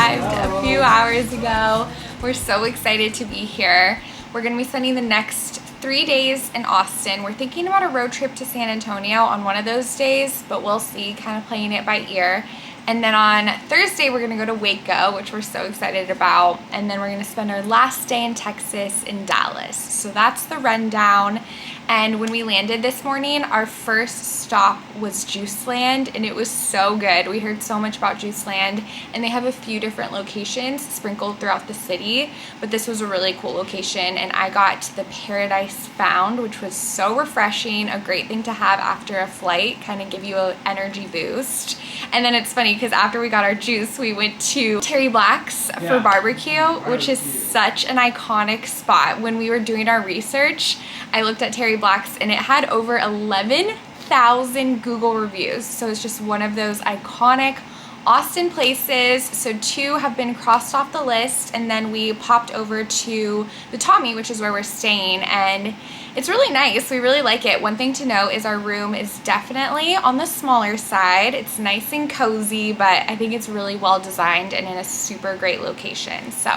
arrived a few hours ago. We're so excited to be here. We're gonna be spending the next 3 days in Austin. We're thinking about a road trip to San Antonio on one of those days, but we'll see, kind of playing it by ear. And then on Thursday, we're gonna go to Waco, which we're so excited about. And then we're gonna spend our last day in Texas in Dallas. So that's the rundown. And when we landed this morning, our first stop was Juiceland, and it was so good. We heard so much about Juiceland, and they have a few different locations sprinkled throughout the city, but this was a really cool location, and I got the Paradise Found, which was so refreshing, a great thing to have after a flight, kind of give you an energy boost. And then it's funny, because after we got our juice, we went to Terry Black's for barbecue, which is such an iconic spot. When we were doing our research, I looked at Terry Black's and it had over 11,000 Google reviews. So it's just one of those iconic Austin places. So 2 have been crossed off the list, and then we popped over to the Tommy, which is where we're staying, and it's really nice. We really like it. One thing to note is our room is definitely on the smaller side. It's nice and cozy, but I think it's really well designed and in a super great location. So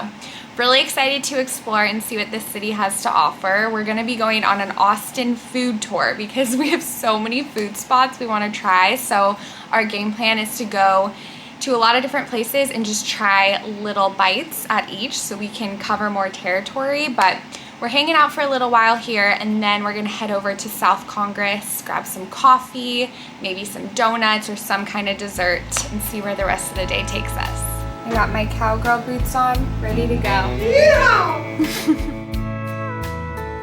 really excited to explore and see what this city has to offer. We're gonna be going on an Austin food tour because we have so many food spots we wanna try. So our game plan is to go to a lot of different places and just try little bites at each so we can cover more territory. But we're hanging out for a little while here, and then we're gonna head over to South Congress, grab some coffee, maybe some donuts or some kind of dessert, and see where the rest of the day takes us. I got my cowgirl boots on, ready to go. Yeah!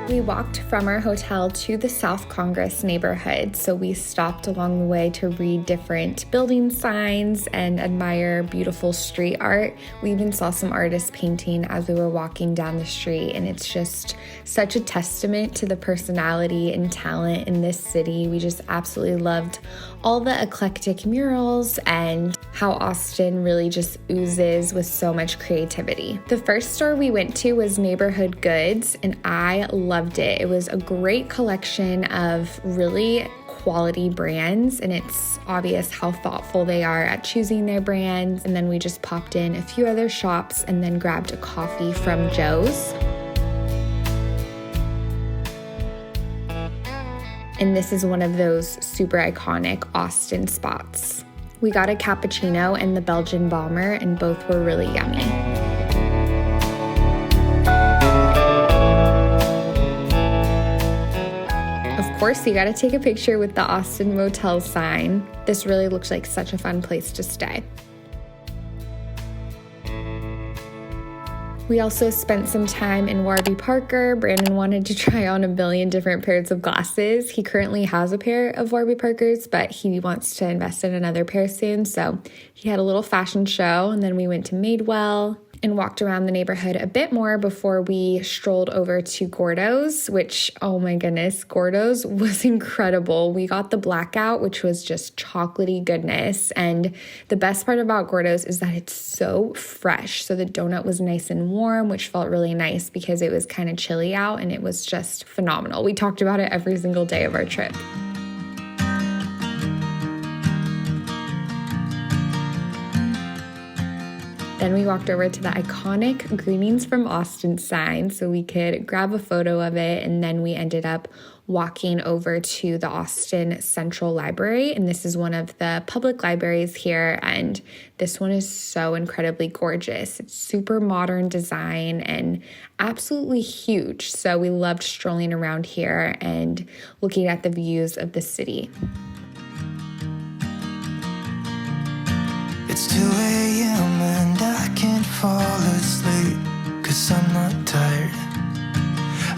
We walked from our hotel to the South Congress neighborhood, so we stopped along the way to read different building signs and admire beautiful street art. We even saw some artists painting as we were walking down the street, and it's just such a testament to the personality and talent in this city. We just absolutely loved all the eclectic murals and how Austin really just oozes with so much creativity. The first store we went to was Neighborhood Goods, and I loved it. It was a great collection of really quality brands, and it's obvious how thoughtful they are at choosing their brands. And then we just popped in a few other shops and then grabbed a coffee from Joe's. And this is one of those super iconic Austin spots. We got a cappuccino and the Belgian bomber, and both were really yummy. Of course, you gotta take a picture with the Austin Motel sign. This really looks like such a fun place to stay. We also spent some time in Warby Parker. Brandon wanted to try on a million different pairs of glasses. He currently has a pair of Warby Parkers, but he wants to invest in another pair soon. So he had a little fashion show, and then we went to Madewell and walked around the neighborhood a bit more before we strolled over to Gourdough's, which, oh my goodness, Gourdough's was incredible. We got the blackout, which was just chocolatey goodness. And the best part about Gourdough's is that it's so fresh. So the donut was nice and warm, which felt really nice because it was kind of chilly out, and it was just phenomenal. We talked about it every single day of our trip. Then we walked over to the iconic Greetings from Austin sign so we could grab a photo of it, and then we ended up walking over to the Austin Central Library, and this is one of the public libraries here, and this one is so incredibly gorgeous. It's super modern design and absolutely huge, so we loved strolling around here and looking at the views of the city. It's 2 a.m. and I can't fall asleep, 'cause I'm not tired.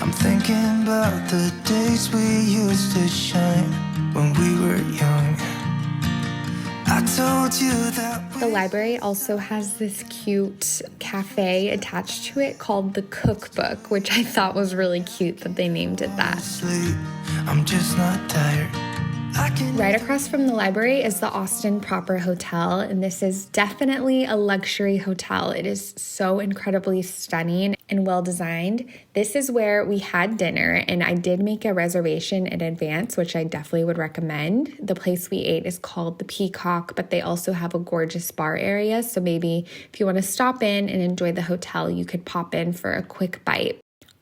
I'm thinking about the days we used to shine when we were young. I told you that the library also has this cute cafe attached to it called the Cookbook, which I thought was really cute that they named it that. I'm just not tired. Right across from the library is the Austin Proper Hotel, and this is definitely a luxury hotel. It is so incredibly stunning. and well designed. This is where we had dinner, and I did make a reservation in advance, which I definitely would recommend. The place we ate is called the Peacock, but they also have a gorgeous bar area, so maybe if you want to stop in and enjoy the hotel, you could pop in for a quick bite.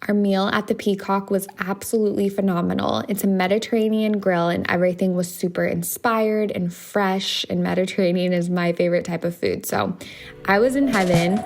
Our meal at the Peacock was absolutely phenomenal. It's a Mediterranean grill and everything was super inspired and fresh, and Mediterranean is my favorite type of food. So I was in heaven.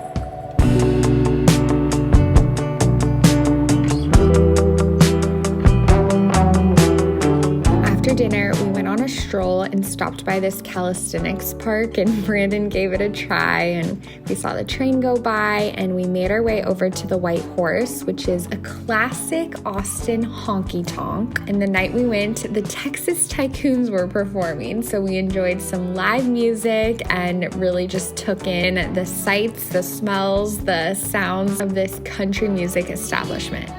After dinner, we went on a stroll and stopped by this calisthenics park, and Brandon gave it a try, and we saw the train go by, and we made our way over to the White Horse, which is a classic Austin honky tonk. And the night we went, the Texas Tycoons were performing, so we enjoyed some live music and really just took in the sights, the smells, the sounds of this country music establishment.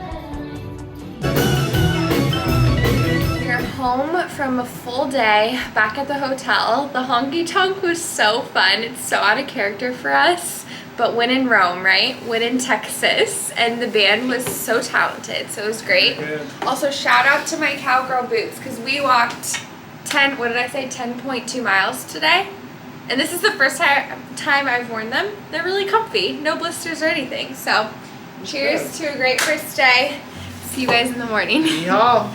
Home from a full day back at the hotel. The honky tonk was so fun. It's so out of character for us, but when in Rome, right? When in Texas, and the band was so talented, so it was great. Also, shout out to my cowgirl boots, because we walked 10.2 miles today, and this is the first time I've worn them. They're really comfy, no blisters or anything. So cheers to a great first day. See you guys in the morning. Y'all.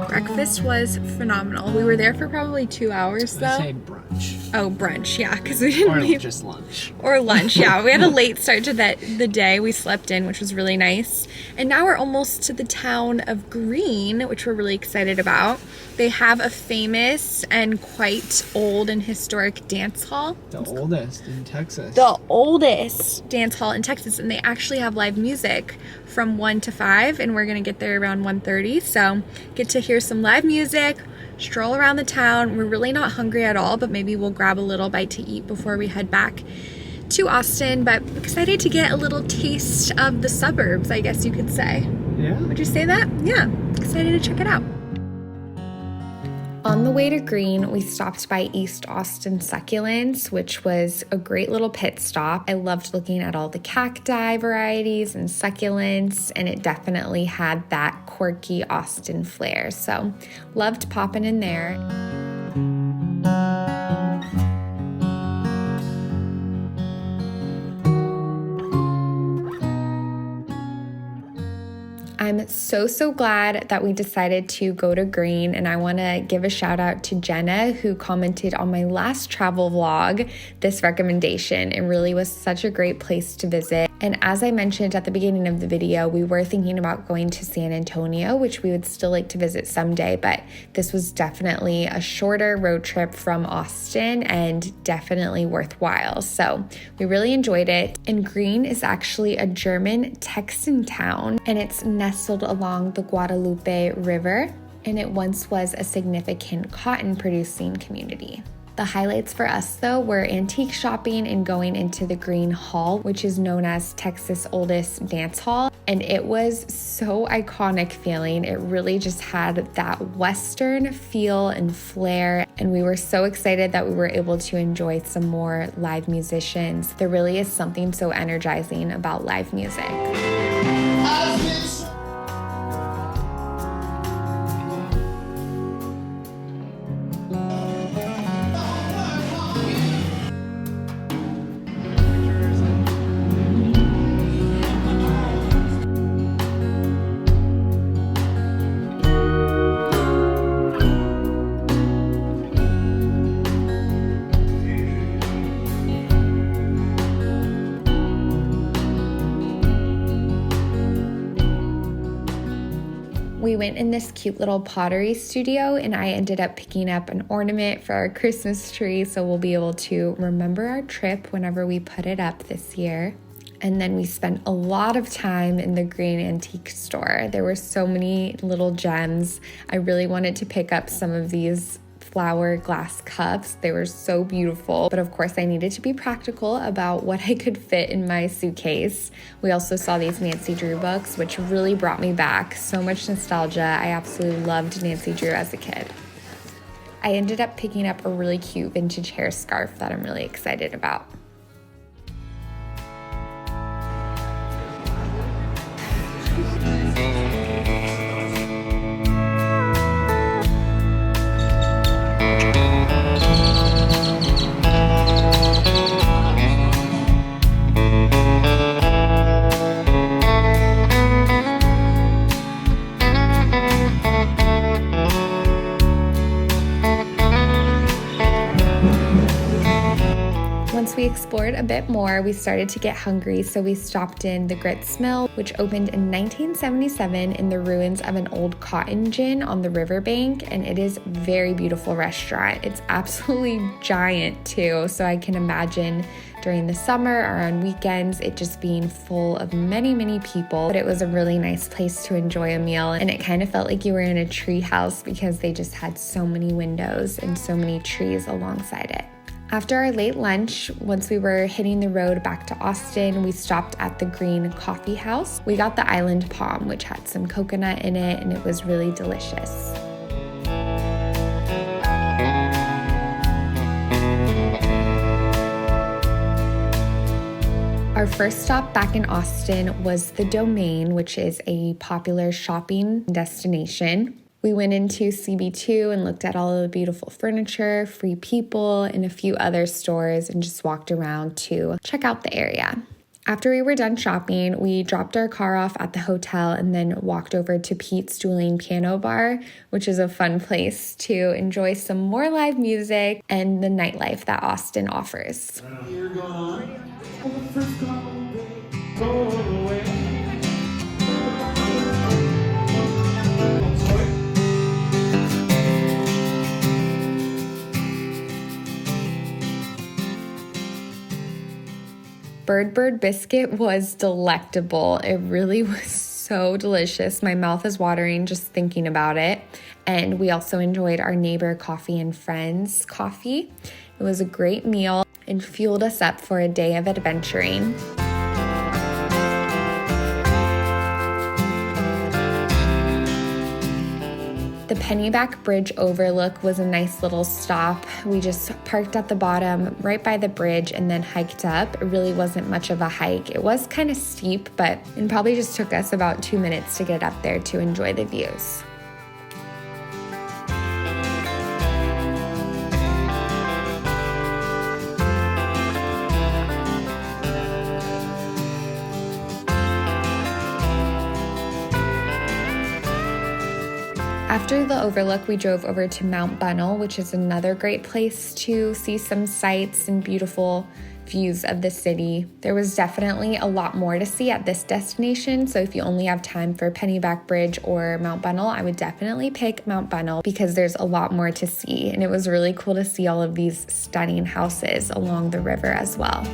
Breakfast was phenomenal. We were there for probably 2 hours though. I say brunch. Oh, brunch, yeah, because we didn't Or leave. just lunch. Or lunch, yeah. We had a late start to the day. We slept in, which was really nice. And now we're almost to the town of Gruene, which we're really excited about. They have a famous and quite old and historic dance hall. The oldest in Texas. The oldest dance hall in Texas, and they actually have live music from 1 to 5, and we're gonna get there around 1:30. So get to hear some live music, stroll around the town. We're really not hungry at all, but maybe we'll grab a little bite to eat before we head back to Austin. But excited to get a little taste of the suburbs, I guess you could say. Yeah. Would you say that? Yeah, excited to check it out. On the way to Gruene, we stopped by East Austin Succulents, which was a great little pit stop. I loved looking at all the cacti varieties and succulents, and it definitely had that quirky Austin flair. So loved popping in there. I'm so glad that we decided to go to Gruene, and I want to give a shout out to Jenna, who commented on my last travel vlog this recommendation. It really was such a great place to visit. And as I mentioned at the beginning of the video, we were thinking about going to San Antonio, which we would still like to visit someday, but this was definitely a shorter road trip from Austin and definitely worthwhile. So we really enjoyed it. And Gruene is actually a German Texan town, and it's nestled along the Guadalupe River, and it once was a significant cotton producing community. The highlights for us though were antique shopping and going into the Gruene Hall, which is known as Texas' oldest dance hall. And it was so iconic feeling. It really just had that Western feel and flair. And we were so excited that we were able to enjoy some more live musicians. There really is something so energizing about live music. We went in this cute little pottery studio, and I ended up picking up an ornament for our Christmas tree, so we'll be able to remember our trip whenever we put it up this year. And then we spent a lot of time in the Gruene Antique store. There were so many little gems. I really wanted to pick up some of these flower glass cups. They were so beautiful, but of course I needed to be practical about what I could fit in my suitcase. We also saw these Nancy Drew books, which really brought me back. So much nostalgia. I absolutely loved Nancy Drew as a kid. I ended up picking up a really cute vintage hair scarf that I'm really excited about. Once we explored a bit more, we started to get hungry, so we stopped in the Grits Mill, which opened in 1977 in the ruins of an old cotton gin on the riverbank, and it is a very beautiful restaurant. It's absolutely giant too, so I can imagine during the summer or on weekends it just being full of many people. But it was a really nice place to enjoy a meal, and it kind of felt like you were in a tree house because they just had so many windows and so many trees alongside it. After our late lunch, once we were hitting the road back to Austin, we stopped at the Green Coffee House. We got the Island Palm, which had some coconut in it, and it was really delicious. Our first stop back in Austin was the Domain, which is a popular shopping destination. We went into CB2 and looked at all of the beautiful furniture, Free People, and a few other stores, and just walked around to check out the area. After we were done shopping, we dropped our car off at the hotel and then walked over to Pete's Dueling Piano Bar, which is a fun place to enjoy some more live music and the nightlife that Austin offers. Bird Biscuit was delectable. It really was so delicious. My mouth is watering just thinking about it. And we also enjoyed our neighbor Coffee and Friends coffee. It was a great meal and fueled us up for a day of adventuring. The Pennyback Bridge overlook was a nice little stop. We just parked at the bottom right by the bridge and then hiked up. It really wasn't much of a hike. It was kind of steep, but it probably just took us about 2 minutes to get up there to enjoy the views. After the overlook, we drove over to Mount Bonnell, which is another great place to see some sights and beautiful views of the city. There was definitely a lot more to see at this destination, so if you only have time for Pennyback Bridge or Mount Bonnell, I would definitely pick Mount Bonnell because there's a lot more to see, and it was really cool to see all of these stunning houses along the river as well.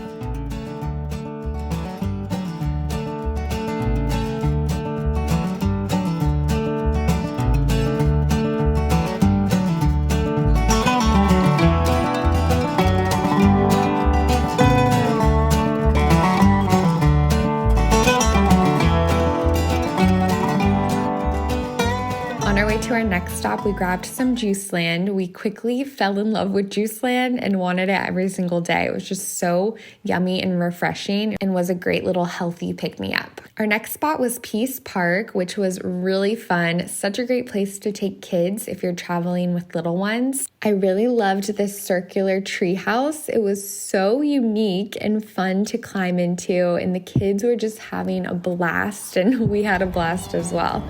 To our next stop, we grabbed some Juiceland. We quickly fell in love with Juiceland and wanted it every single day. It was just so yummy and refreshing and was a great little healthy pick-me-up. Our next spot was Peace Park, which was really fun. Such a great place to take kids if you're traveling with little ones. I really loved this circular tree house. It was so unique and fun to climb into, and the kids were just having a blast, and we had a blast as well.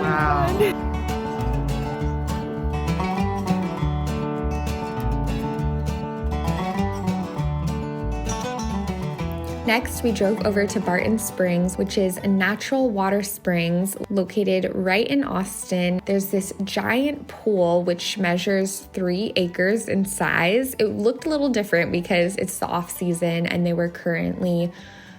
Wow. Next, we drove over to Barton Springs, which is a natural water springs located right in Austin. There's this giant pool which measures 3 acres in size. It looked a little different because it's the off season and they were currently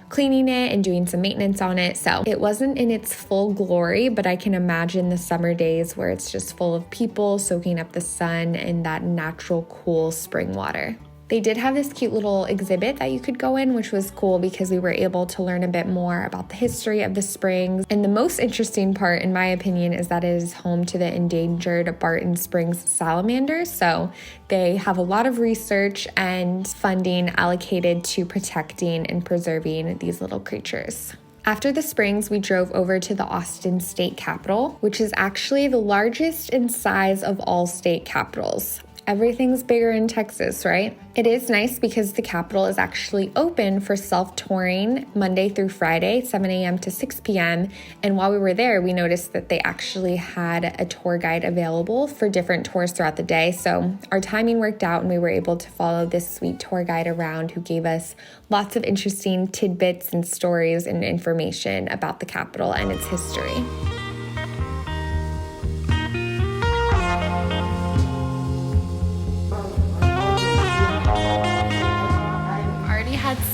cleaning it and doing some maintenance on it. So it wasn't in its full glory, but I can imagine the summer days where it's just full of people soaking up the sun and that natural cool spring water. They did have this cute little exhibit that you could go in, which was cool because we were able to learn a bit more about the history of the springs. And the most interesting part, in my opinion, is that it is home to the endangered Barton Springs salamanders. So they have a lot of research and funding allocated to protecting and preserving these little creatures. After the springs, we drove over to the Austin State Capitol, which is actually the largest in size of all state capitals. Everything's bigger in Texas, right? It is nice because the Capitol is actually open for self-touring Monday through Friday, 7 a.m. to 6 p.m. And while we were there, we noticed that they actually had a tour guide available for different tours throughout the day. So our timing worked out and we were able to follow this sweet tour guide around who gave us lots of interesting tidbits and stories and information about the Capitol and its history.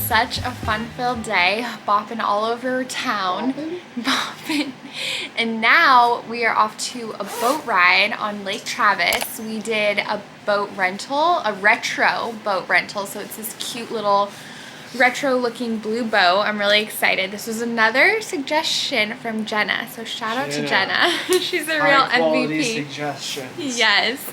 Such a fun-filled day, bopping all over town, bopping. And now we are off to a boat ride on Lake Travis. We did a boat rental, a retro boat rental. So it's this cute little retro looking blue boat. I'm really excited. This was another suggestion from Jenna. So shout out to Jenna. She's a real MVP. Suggestions. Yes.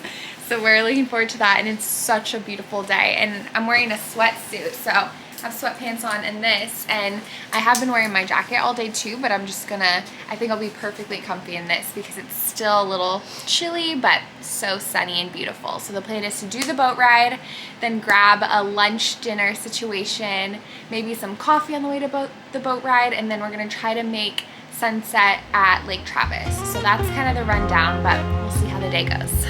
So we're looking forward to that, and it's such a beautiful day. And I'm wearing a sweatsuit, so I have sweatpants on and this, and I have been wearing my jacket all day too, but I'm just gonna, I think I'll be perfectly comfy in this because it's still a little chilly, but so sunny and beautiful. So the plan is to do the boat ride, then grab a lunch dinner situation, maybe some coffee on the way to the boat ride, and then we're gonna try to make sunset at Lake Travis. So that's kind of the rundown, but we'll see how the day goes.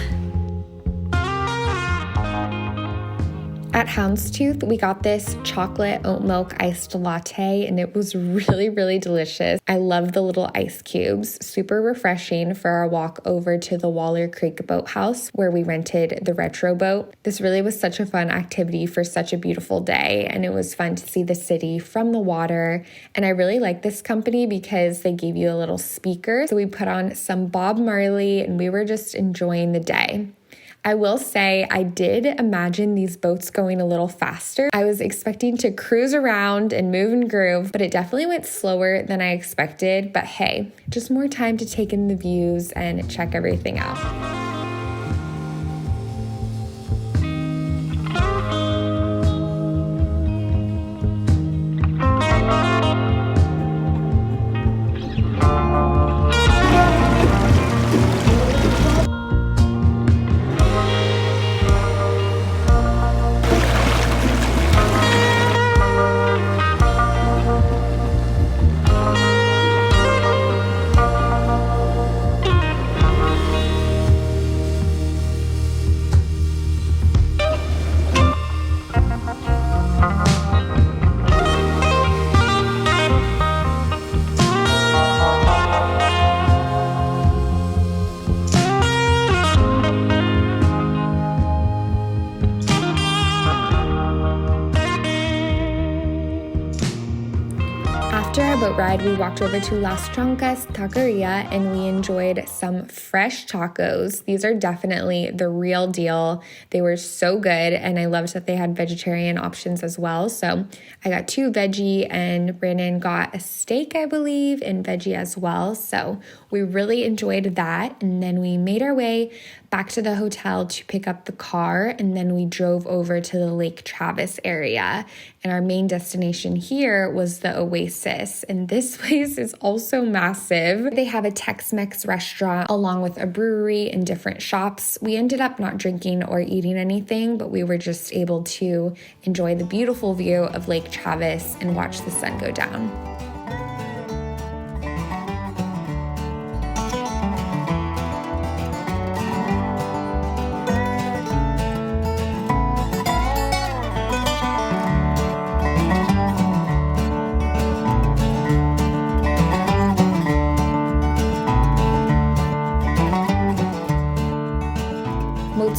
At Houndstooth, we got this chocolate oat milk iced latte, and it was really, really delicious. I love the little ice cubes. Super refreshing for our walk over to the Waller Creek Boathouse, where we rented the retro boat. This really was such a fun activity for such a beautiful day, and it was fun to see the city from the water. And I really like this company because they gave you a little speaker. So we put on some Bob Marley, and we were just enjoying the day. I will say I did imagine these boats going a little faster. I was expecting to cruise around and move and groove, but it definitely went slower than I expected. But hey, just more time to take in the views and check everything out. After our boat ride, we walked over to Las Trancas Taqueria and we enjoyed some fresh tacos. These are definitely the real deal. They were so good, and I loved that they had vegetarian options as well. So I got 2 veggie, and Brandon got a steak, I believe, and veggie as well. So we really enjoyed that, and then we made our way back to the hotel to pick up the car, and then we drove over to the Lake Travis area. And our main destination here was the Oasis, and this place is also massive. They have a Tex-Mex restaurant along with a brewery and different shops. We ended up not drinking or eating anything, but we were just able to enjoy the beautiful view of Lake Travis and watch the sun go down.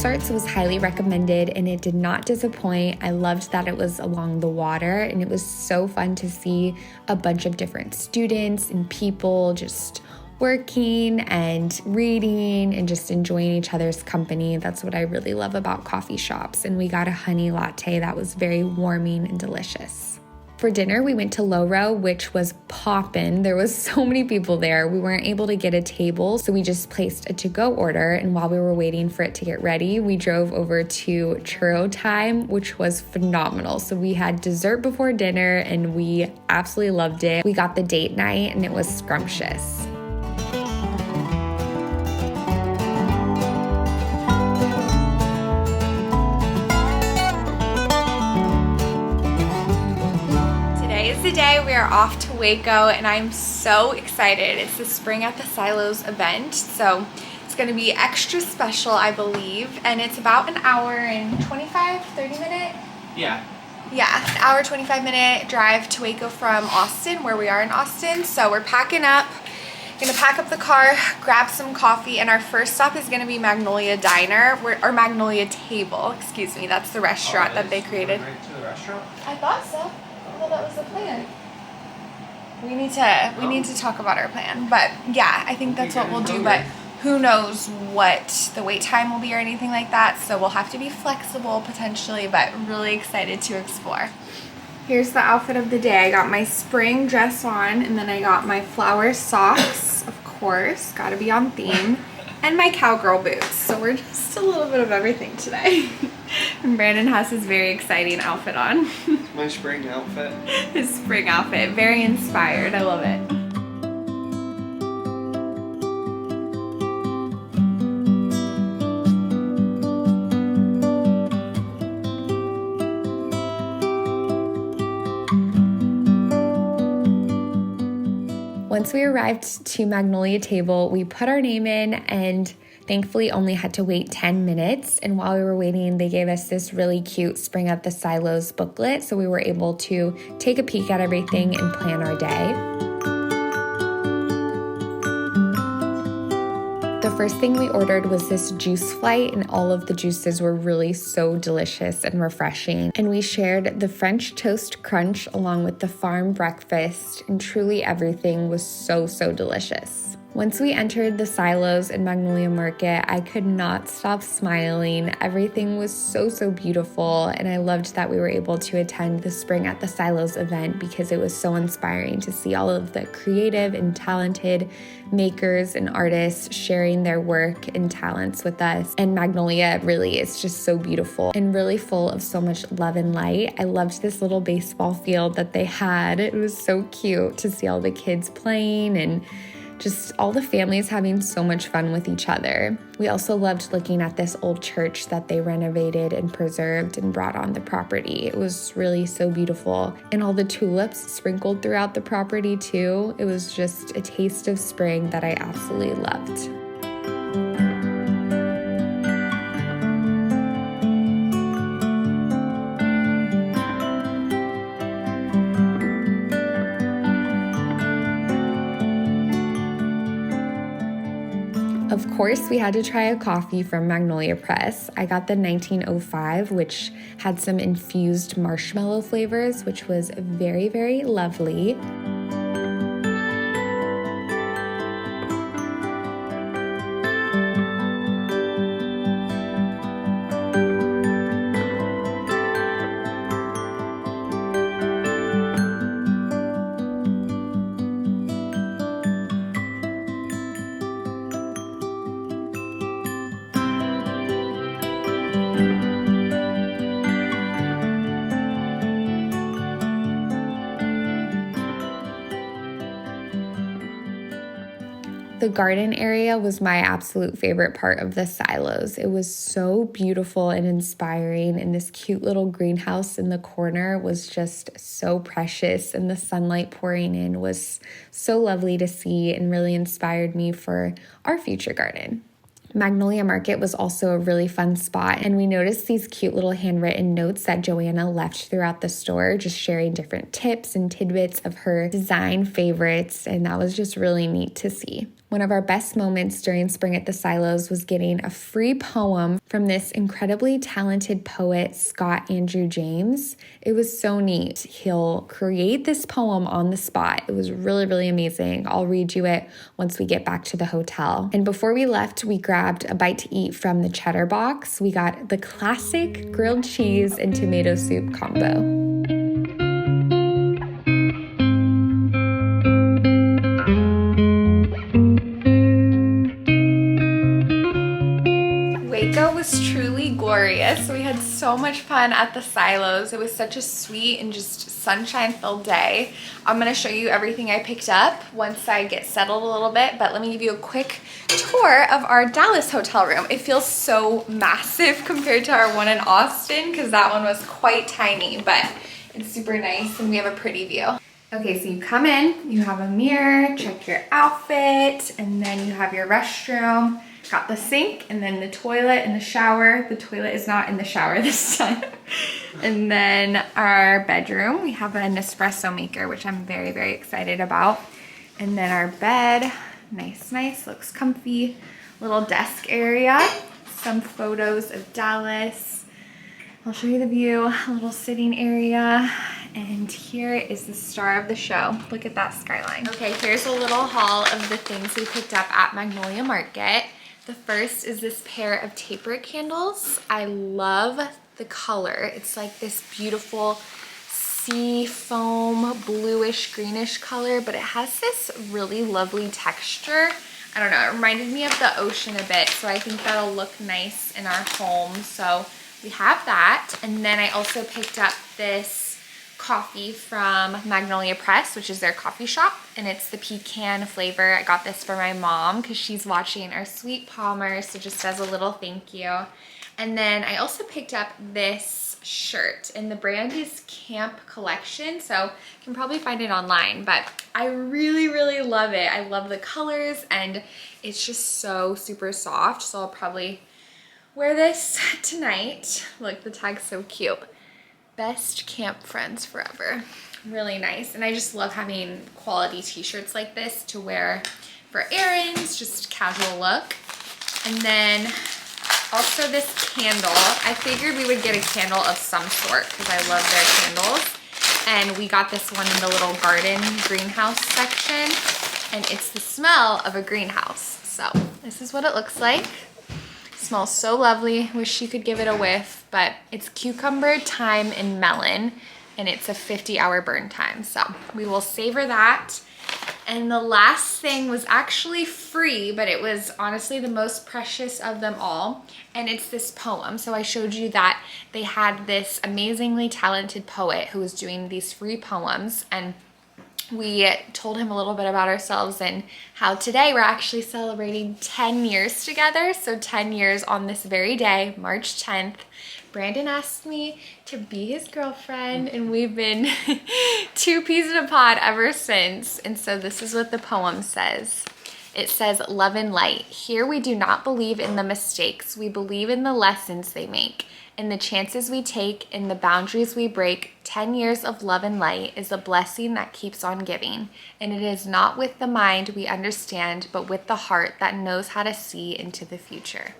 Church Arts was highly recommended and it did not disappoint. I loved that it was along the water and it was so fun to see a bunch of different students and people just working and reading and just enjoying each other's company. That's what I really love about coffee shops. And we got a honey latte that was very warming and delicious. For dinner, we went to LORO, which was poppin'. There was so many people there. We weren't able to get a table, so we just placed a to-go order. And while we were waiting for it to get ready, we drove over to Churro Time, which was phenomenal. So we had dessert before dinner and we absolutely loved it. We got the date night and it was scrumptious. The day we are off to Waco and I'm so excited. It's the Spring at the Silos event, so it's going to be extra special, I believe, and it's about an hour and 30 minute? Yeah, an hour 25 minute drive to Waco from Austin, where we are in Austin. So we're packing up, gonna pack up the car, grab some coffee, and our first stop is gonna be Magnolia Diner, or Magnolia Table, excuse me. That's the restaurant that they created. Right to the restaurant? I thought so. Well, that was the plan. We need to talk about our plan, but yeah, I think that's what we'll do, but who knows what the wait time will be or anything like that, so we'll have to be flexible potentially, but really excited to explore. Here's the outfit of the day. I got my spring dress on, and then I got my flower socks, of course, gotta be on theme, and my cowgirl boots. So we're just a little bit of everything today. And Brandon has his very exciting outfit on. My spring outfit. His spring outfit, very inspired. I love it. Once we arrived to Magnolia Table, we put our name in and thankfully only had to wait 10 minutes. And while we were waiting, they gave us this really cute Spring at the Silos booklet, so we were able to take a peek at everything and plan our day. The first thing we ordered was this juice flight, and all of the juices were really so delicious and refreshing. And we shared the French toast crunch along with the farm breakfast, and truly everything was so delicious. Once we entered the silos in Magnolia Market, I could not stop smiling. Everything was so beautiful, and I loved that we were able to attend the Spring at the Silos event because it was so inspiring to see all of the creative and talented makers and artists sharing their work and talents with us. And Magnolia really is just so beautiful and really full of so much love and light. I loved this little baseball field that they had. It was so cute to see all the kids playing and just all the families having so much fun with each other. We also loved looking at this old church that they renovated and preserved and brought on the property. It was really so beautiful. And all the tulips sprinkled throughout the property too. It was just a taste of spring that I absolutely loved. Of course, we had to try a coffee from Magnolia Press. I got the 1905, which had some infused marshmallow flavors, which was very lovely. The garden area was my absolute favorite part of the silos. It was so beautiful and inspiring, and this cute little greenhouse in the corner was just so precious, and the sunlight pouring in was so lovely to see and really inspired me for our future garden. Magnolia Market was also a really fun spot, and we noticed these cute little handwritten notes that Joanna left throughout the store, just sharing different tips and tidbits of her design favorites, and that was just really neat to see. One of our best moments during spring at the silos was getting a free poem from this incredibly talented poet, Scott Andrew James. It was so neat. He'll create this poem on the spot. It was really, really amazing. I'll read you it once we get back to the hotel. And before we left, we grabbed a bite to eat from the Cheddar Box. We got the classic grilled cheese and tomato soup combo. Waco was truly glorious. We had so much fun at the silos. It was such a sweet and just sunshine-filled day. I'm gonna show you everything I picked up once I get settled a little bit, but let me give you a quick tour of our Dallas hotel room. It feels so massive compared to our one in Austin because that one was quite tiny, but it's super nice and we have a pretty view. Okay, so you come in, you have a mirror, check your outfit, and then you have your restroom. Got the sink and then the toilet and the shower. The toilet is not in the shower this time. And then our bedroom, we have an espresso maker, which I'm very, very excited about. And then our bed, nice, looks comfy. Little desk area, some photos of Dallas. I'll show you the view, a little sitting area. And here is the star of the show. Look at that skyline. Okay, here's a little haul of the things we picked up at Magnolia Market. The first is this pair of taper candles. I love the color. It's like this beautiful sea foam bluish greenish color, but it has this really lovely texture. I don't know, it reminded me of the ocean a bit, so I think that'll look nice in our home. So we have that. And then I also picked up this coffee from Magnolia Press, which is their coffee shop, and it's the pecan flavor. I got this for my mom because she's watching our Sweet Palmer, so just as a little thank you. And then I also picked up this shirt, and the brand is Camp Collection, so you can probably find it online, but I really, really love it. I love the colors, and it's just so super soft, so I'll probably wear this tonight. Look, the tag's so cute. Best camp friends forever. Really nice. And I just love having quality t-shirts like this to wear for errands, just casual look. And then also this candle. I figured we would get a candle of some sort because I love their candles. And we got this one in the little garden greenhouse section. And it's the smell of a greenhouse. So this is what it looks like. Smells so lovely. Wish you could give it a whiff, but it's cucumber, thyme, and melon, and it's a 50-hour burn time. So we will savor that. And the last thing was actually free, but it was honestly the most precious of them all. And it's this poem. So I showed you that they had this amazingly talented poet who was doing these free poems, and we told him a little bit about ourselves and how today we're actually celebrating 10 years together. So 10 years on this very day, March 10th. Brandon asked me to be his girlfriend, and we've been two peas in a pod ever since. And so this is what the poem says. It says, "Love and light. Here we do not believe in the mistakes. We believe in the lessons they make. In the chances we take, in the boundaries we break. 10 years of love and light is a blessing that keeps on giving. And it is not with the mind we understand, but with the heart that knows how to see into the future."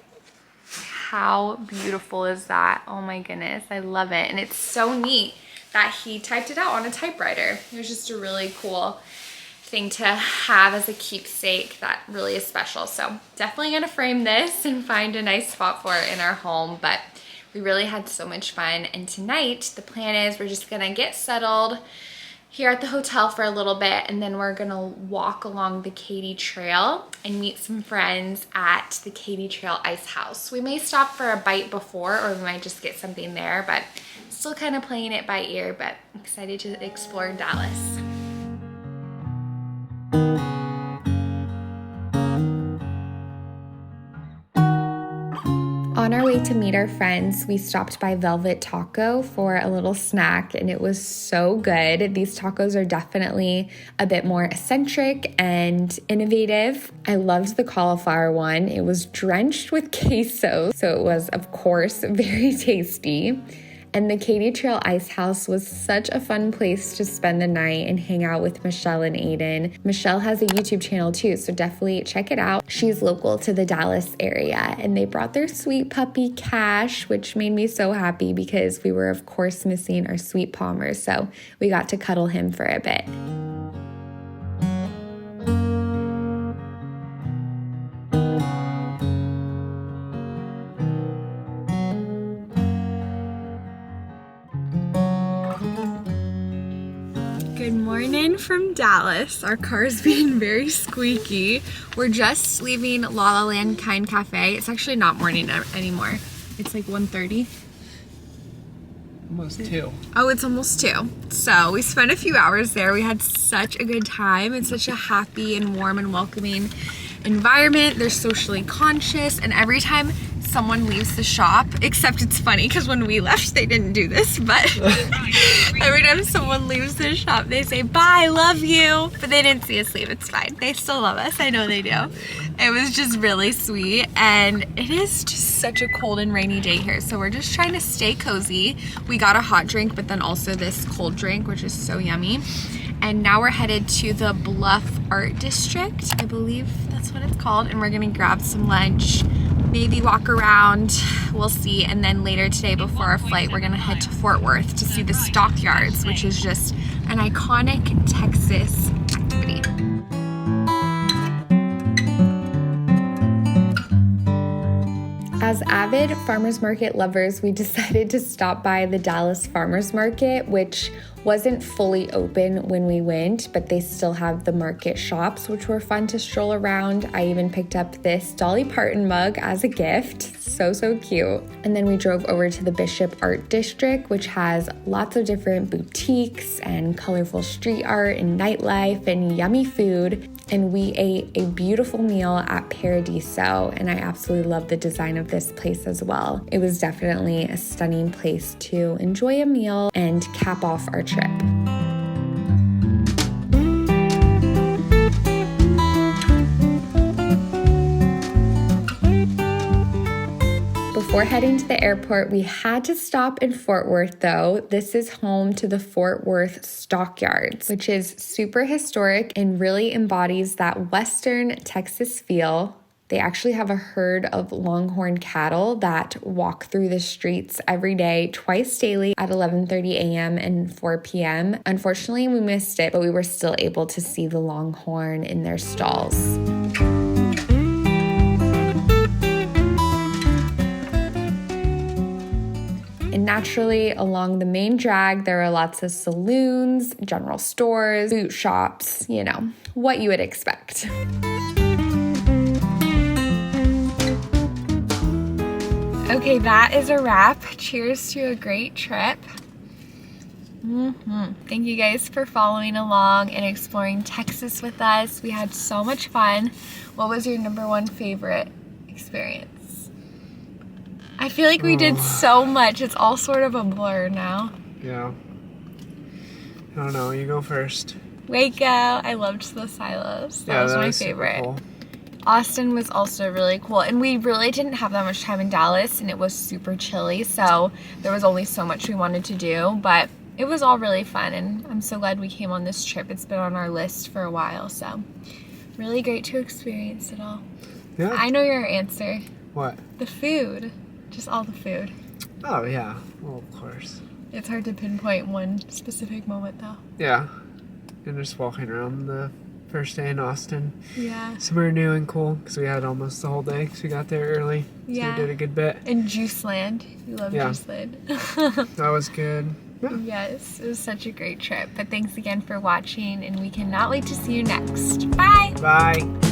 How beautiful is that? Oh my goodness, I love it. And it's so neat that he typed it out on a typewriter. It was just a really cool thing to have as a keepsake that really is special. So definitely gonna frame this and find a nice spot for it in our home, but we really had so much fun. And tonight the plan is we're just gonna get settled here at the hotel for a little bit, and then we're gonna walk along the Katy Trail and meet some friends at the Katy Trail Ice House. We may stop for a bite before, or we might just get something there, but still kind of playing it by ear, but excited to explore Dallas. On our way to meet our friends, we stopped by Velvet Taco for a little snack, and it was so good. These tacos are definitely a bit more eccentric and innovative. I loved the cauliflower one. It was drenched with queso, so it was, of course, very tasty. And the Katy Trail Ice House was such a fun place to spend the night and hang out with Michelle and Aiden. Michelle has a YouTube channel too, so definitely check it out. She's local to the Dallas area, and they brought their sweet puppy Cash, which made me so happy because we were of course missing our sweet Palmer, so we got to cuddle him for a bit. Good morning from Dallas. Our car's being very squeaky. We're just leaving La La Land Kind Cafe. It's actually not morning anymore. It's like 1:30. Almost 2. Oh, it's almost 2. So we spent a few hours there. We had such a good time. It's such a happy and warm and welcoming environment. They're socially conscious, and every time someone leaves the shop, except it's funny because when we left they didn't do this, but every time someone leaves the shop they say bye, love you, but they didn't see us leave. It's fine, they still love us, I know they do. It was just really sweet, and it is just such a cold and rainy day here, so we're just trying to stay cozy. We got a hot drink, but then also this cold drink, which is so yummy. And now we're headed to the Bluff Art District, I believe that's what it's called, and we're gonna grab some lunch, maybe walk around, we'll see. And then later today before our flight, we're gonna head to Fort Worth to see the Stockyards, which is just an iconic Texas activity. As avid farmers market lovers, we decided to stop by the Dallas Farmers Market, which wasn't fully open when we went, but they still have the market shops, which were fun to stroll around. I even picked up this Dolly Parton mug as a gift. So cute. And then we drove over to the Bishop Art District, which has lots of different boutiques and colorful street art and nightlife and yummy food. And we ate a beautiful meal at Paradiso, and I absolutely love the design of this place as well. It was definitely a stunning place to enjoy a meal and cap off our trip. Before heading to the airport, we had to stop in Fort Worth though. This is home to the Fort Worth Stockyards, which is super historic and really embodies that Western Texas feel. They actually have a herd of longhorn cattle that walk through the streets every day, twice daily at 11:30 a.m. and 4 p.m. Unfortunately, we missed it, but we were still able to see the longhorn in their stalls. And naturally, along the main drag, there are lots of saloons, general stores, boot shops, you know, what you would expect. Okay, that is a wrap. Cheers to a great trip. Thank you guys for following along and exploring Texas with us. We had so much fun. What was your #1 favorite experience? I feel like we did so much. It's all sort of a blur now. Yeah. I don't know. You go first. Waco. I loved the silos. That was my favorite. Cool. Austin was also really cool. And we really didn't have that much time in Dallas, and it was super chilly. So there was only so much we wanted to do. But it was all really fun. And I'm so glad we came on this trip. It's been on our list for a while. So really great to experience it all. Yeah. I know your answer. What? The food. Just all the food. Oh, yeah. Well, of course. It's hard to pinpoint one specific moment, though. Yeah. And just walking around the first day in Austin. Yeah. Somewhere new and cool, because we had almost the whole day, because we got there early. Yeah. So we did a good bit. And Juice Land. We love Juice Land. That was good. Yeah. Yes, it was such a great trip. But thanks again for watching, and we cannot wait to see you next. Bye! Bye.